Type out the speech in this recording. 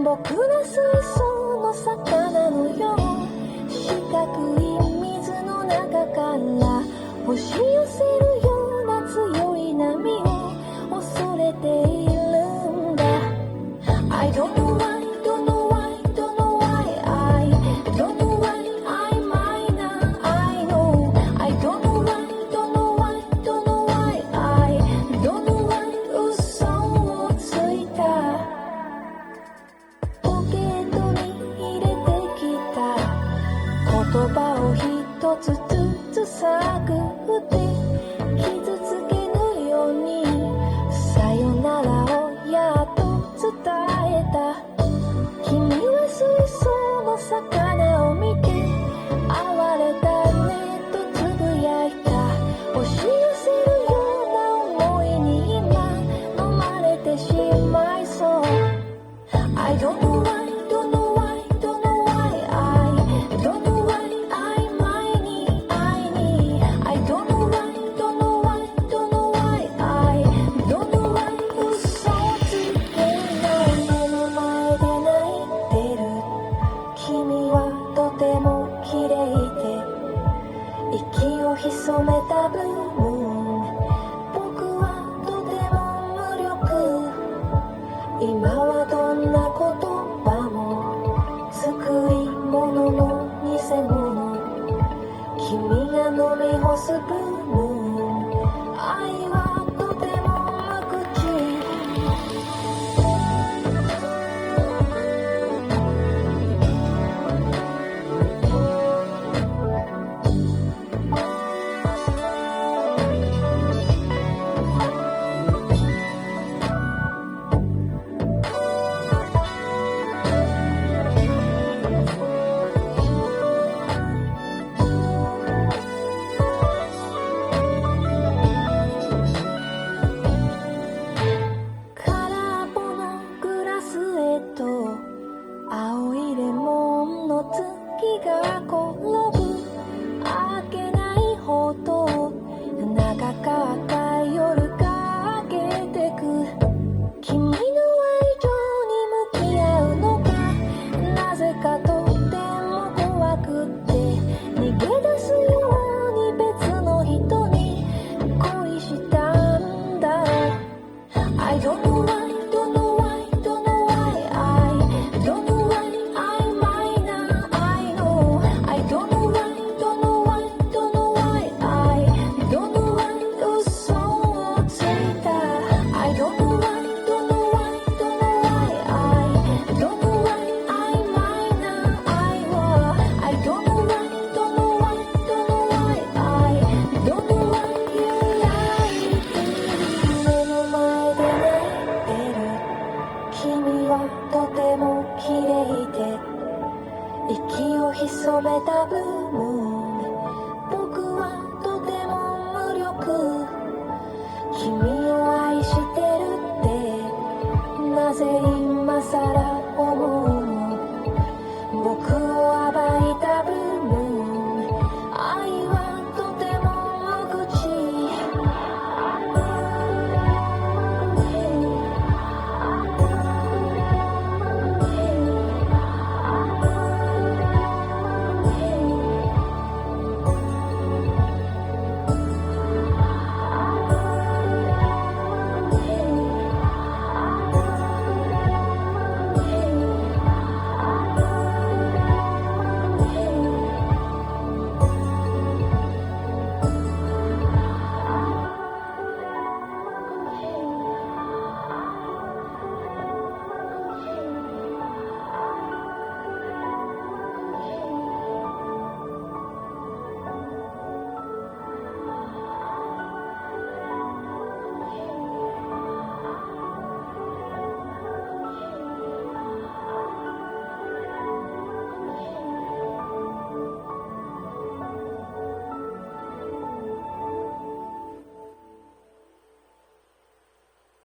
僕ら水槽の魚のよう、四角い水の中から押し寄せるような強い波を恐れているんだ。 I don't know why, don't know why, don't know why, I don't know why, I might not, I know, I don't know why, don't know why, don't know why, I don't know why 嘘をついた。ポケットに入れてきた言葉を一つずつ探って傷つけぬようにさよならをやっと伝えた。君は水槽の魚を見て哀れだねとつぶやいた。押し寄せるような思いに今飲まれてしまいそう。 I don't know why, don't know why, don't know why, I don't know why, I might need, I need, I don't know why, don't know why, don't know why, I don't know why 嘘をつけない目の前で泣いてる君はとても綺麗で息を潜めたブルーム。僕はとても無力。今はどんな言葉も作り物の偽物。君が飲み干すブルーム。愛はとても無口。空っぽのグラスへと青いレモンの月が転ぶ。開けないほど長かった夜が明けてく。君の愛情に向き合うのがなぜかとっても怖くって逃げ出すように別の人に恋したんだ。I don't know why, don't know why, don't know why, I don't know why, I might not, I know, I don't know why, don't know why, don't know why, I don't know why 嘘をついた。 I don't know why, don't know why, don't know why, I don't know why, I might not, AIWA, I don't know why, don't know why, don't know why, I don't know why 揺らいでる目の前で泣いてる君はとても綺麗で息を潜めたブルーム。